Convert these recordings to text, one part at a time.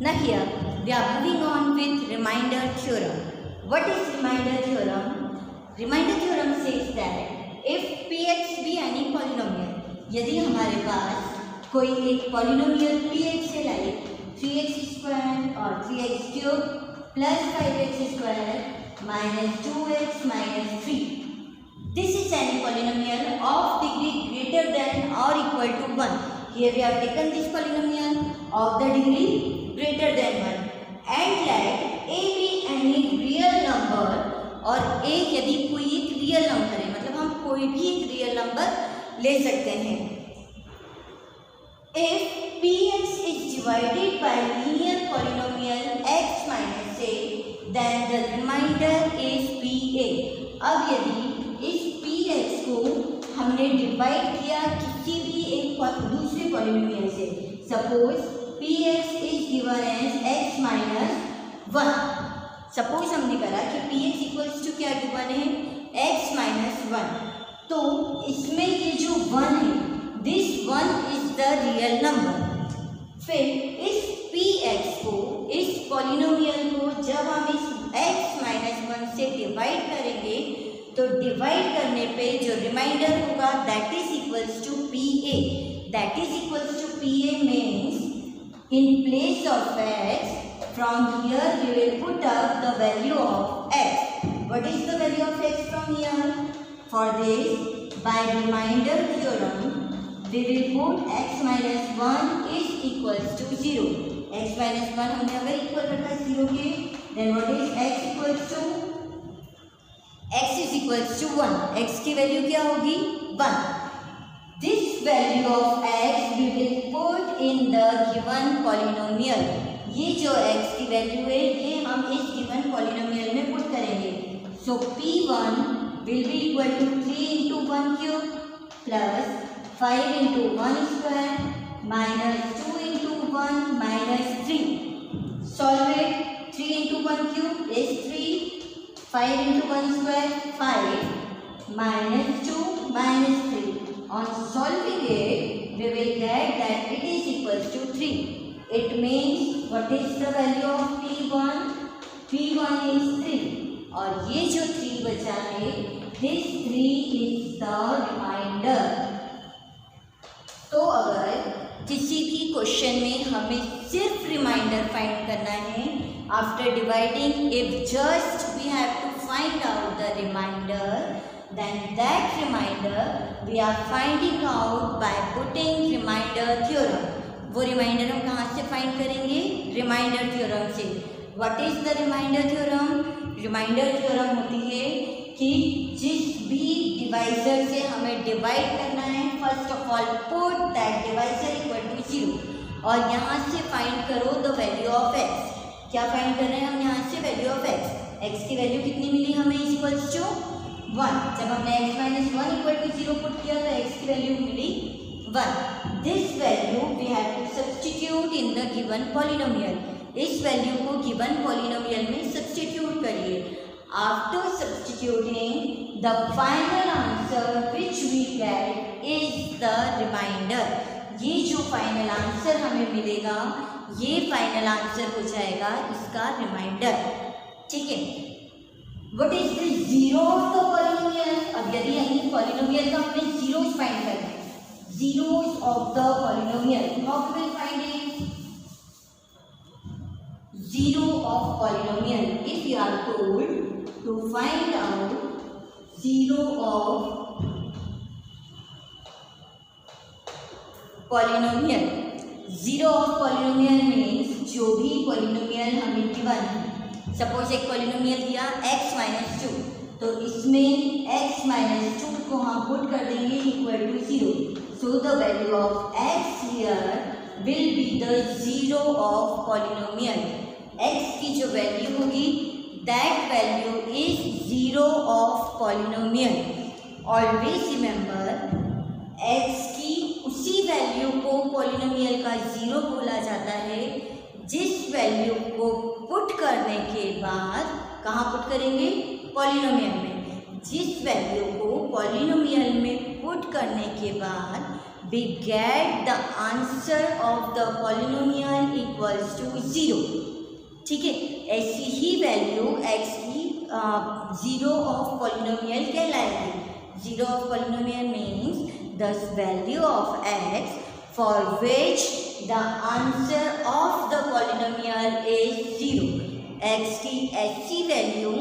Now here we are moving on with remainder theorem. What is remainder theorem? Remainder theorem says that if px be any polynomial, यदि हमारे पास कोई एक polynomial px है like 3x square और 3x cube plus 5x square minus 2x minus 3, this is any polynomial of degree greater than or equal to 1. Here we have taken this polynomial of the degree greater than 1 and let a be any real number, और a यदि कोई एक real number है, मतलब हम कोई भी एक रियल नंबर ले सकते हैं. If px is divided by linear polynomial x minus a, then the remainder is pa. अब यदि इस px को हमने डिवाइड किया किसी भी एक दूसरे पॉलिनोमियल से, suppose px is given as x minus 1. Suppose हमने करा कि px इक्वल्स टू क्या गिवन है, x minus 1. तो इसमें ये जो 1 है, this 1 is the real number. फिर इस px को, इस पॉलिनोमियल को जब हम इस x minus 1 से डिवाइड करेंगे तो डिवाइड करने पे जो रिमाइंडर होगा that is equals to pa. That is equals to pa means in place of x, from here we will put up the value of x. What is the value of x from here? For this, by remainder theorem, we will put x minus 1 is equals to 0. x minus 1 हमने अगर equal रखा 0 के, then what is x equals to? x is equals to 1. x की value क्या होगी? 1. This value of x we will put in the given polynomial. ये जो x की वैल्यू है ये हम इस given polynomial में पुट करेंगे. So p1 will be equal to 3 into 1 cube plus 5 into 1 square minus 2 into 1 minus 3. Solve it. 3 into 1 cube is 3. 5 into 1 square 5 minus 2 minus 3. On solving it, we will get that it is equals to 3. It means what is the value of p1? p1 is 3. और ये जो 3 बचा है, this 3 is the remainder. तो अगर किसी भी question में हमें सिर्फ रिमाइंडर फाइंड करना है, after dividing if just we have to find out the remainder, then that remainder we are finding out by putting remainder theorem. वो रिमाइंडर हम कहाँ से फाइंड करेंगे? रिमाइंडर थ्योरम से. What is the remainder theorem? Remainder theorem होती है कि जिस भी डिवाइजर से हमें डिवाइड करना है, first of all put that divisor equal to 0 और यहाँ से फाइंड करो द वैल्यू ऑफ x. क्या फाइंड कर रहे हैं हम यहाँ से? Value of x. x की वैल्यू कितनी मिली हमें? Equals to 1. जब हमने x minus 1 equal to 0 put किया तो x की वैल्यू मिली 1. This value we have to substitute in the given polynomial. इस वैल्यू को गिवन पॉलिनोमियल में सब्स्टिट्यूट करिए. After substituting the final answer which we get is the remainder. ये जो फाइनल आंसर हमें मिलेगा ये फाइनल आंसर हो जाएगा इसका रिमाइंडर. ठीक है. What is the zero of the polynomial? अब यदि हमें polynomial का हमें zeros find करना है, zeros of the polynomial, how we will find it? Zero of polynomial. If you are told to find out zero of polynomial, zero of polynomial means जो भी polynomial हमें given है. Suppose एक polynomial दिया x minus 2, तो इसमें x minus 2 को हम पुट कर देंगे equal to 0. So the value of x here will be the 0 of polynomial. x की जो वैल्यू होगी that value is 0 of polynomial. Always remember x की उसी वैल्यू को पॉलिनोमियल का 0 बोला जाता है जिस वैल्यू को पुट करने के बाद कहाँ पुट करेंगे? पॉलिनोमियल में. जिस वैल्यू को पॉलिनोमियल में पुट करने के बाद we get the answer of the polynomial equals to 0. ठीक है, ऐसी ही वैल्यू x की जीरो ऑफ पॉलिनोमियल कहलाएगी। Zero of polynomial means the value of x for which the answer of the polynomial is 0. x की ऐसी value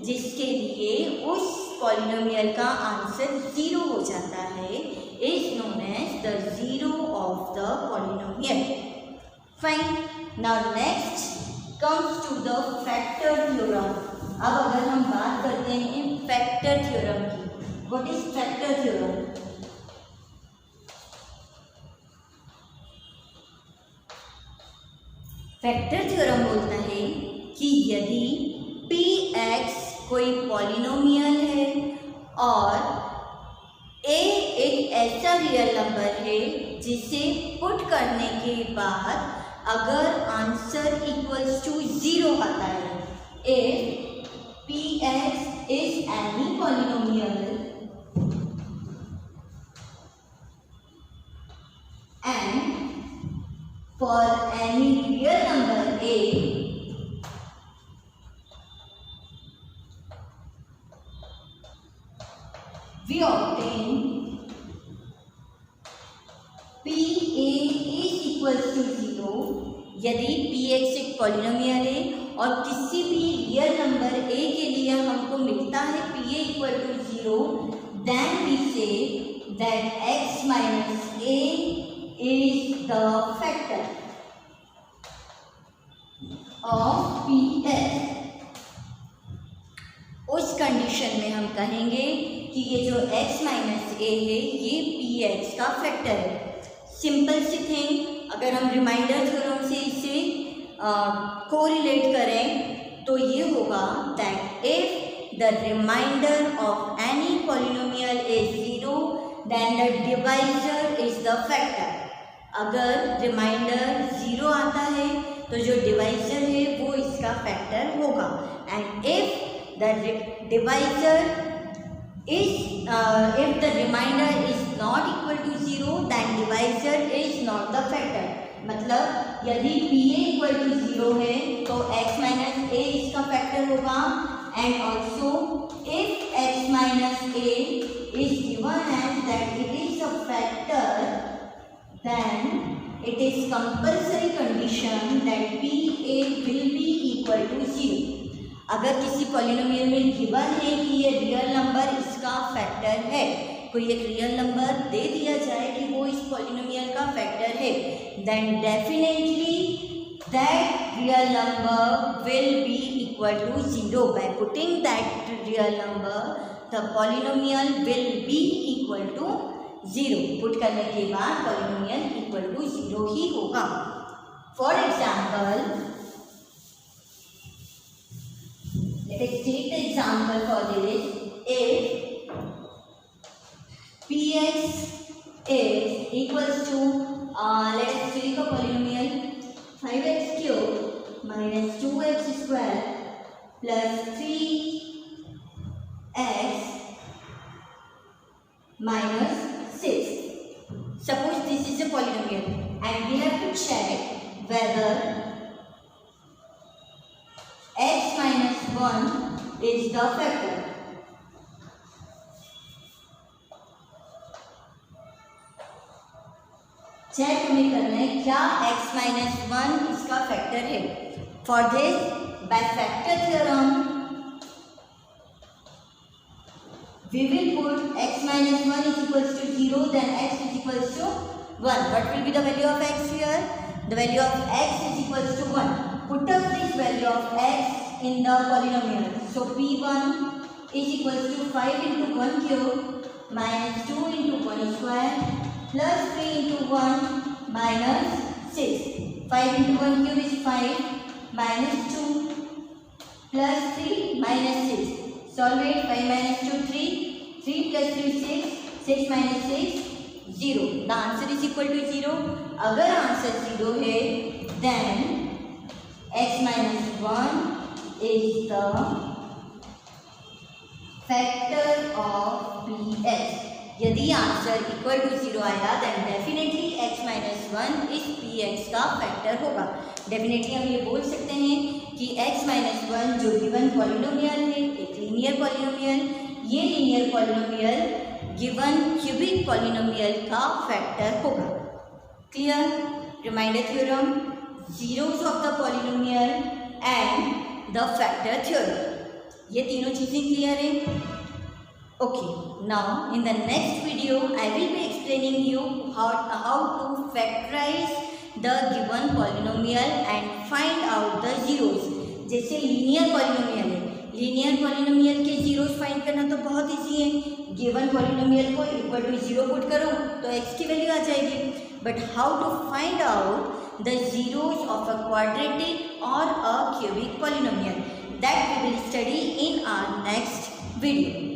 जिसके लिए उस पॉलिनोमियल का आंसर 0 हो जाता है is known as the zero of the polynomial. Fine. Now next comes to the factor theorem. अब अगर हम बात करते हैं फैक्टर थ्योरम की, what is factor theorem? Factor theorem बोलता है कि यदि px कोई पॉलिनोमियल है और a एक ऐसा रियल नंबर है जिसे पुट करने के बाद अगर आंसर इक्वल्स टू 0 आता है, if px is any polynomial and for any real number a we obtain pa is equals to 0. यदि px एक पॉलिनोमियल है और किसी भी रियल नंबर a के लिए हमको मिलता है pa equal to 0, then we say that x minus a is the factor of px. उस कंडीशन में हम कहेंगे कि ये जो x माइनस ए है ये px का फैक्टर है। सिंपल सी थिंग, अगर हम रिमाइंडर थ्योरम से इसे कोरिलेट करें तो ये होगा that if the remainder of any polynomial is 0 then the divisor is the factor. अगर रिमाइंडर 0 आता है तो जो डिवाइजर है वो इसका फैक्टर होगा। And if the divisor is if the remainder is not equal to 0 then divisor is not the factor. मतलब यदि pa इक्वल टू 0 है तो x माइनस a इसका फैक्टर होगा, and also if x minus a is given as that it is a factor then it is compulsory condition that pa will be equal to 0. अगर किसी polynomial में given है कि ये real number इसका factor है, कोई एक रियल नंबर दे दिया जाए कि वो इस पॉलिनोमियल का फैक्टर है, then definitely that real number will be equal to 0. By putting that real number the polynomial will be equal to 0. Put करने के बाद पॉलिनोमियल इक्वल टू 0 ही होगा. For example, let us take the example for this. If px is equals to let us take a polynomial 5x cube minus 2x square plus 3x minus 6. Suppose this is a polynomial and we have to check whether x minus 1 is the factor. Check हमें करना है क्या x minus 1 इसका factor है. For this by factor theorem we will put x minus 1 is equals to 0, then x is equals to 1. What will be the value of x here? The value of x is equals to 1. Put up this value of x in the polynomial. So p1 is equals to 5 into 1 cube minus 2 into 1 square plus 3 into 1 minus 6. 5 into 1 cube is 5 minus 2 plus 3 minus 6. Solve it. 5 minus 2 3. 3 plus 3 6. 6 minus 6 0. The answer is equal to 0. अगर answer 0 है then x minus 1 is the factor of px. यदि answer equal to 0 आया then definitely x minus 1 इस px का factor होगा। Definitely हम ये बोल सकते हैं कि x माइनस 1 जो गिवन पॉलिनोमियल है एक लीनियर पॉलिनोमियल, ये linear polynomial given cubic polynomial का फैक्टर होगा। Clear? Remainder theorem, zeros of the polynomial and the factor theorem, ये तीनों चीज़ें क्लियर है? Okay, now in the next video I will be explaining you how to factorize the given polynomial and find out the zeros। जैसे linear polynomial है, linear polynomial के zeros find करना तो बहुत इजी है। गिवन पॉलिनोमियल को equal to 0 put करो तो x की वैल्यू आ जाएगी। But how to find out the zeros of a quadratic or a cubic polynomial, that we will study in our next video।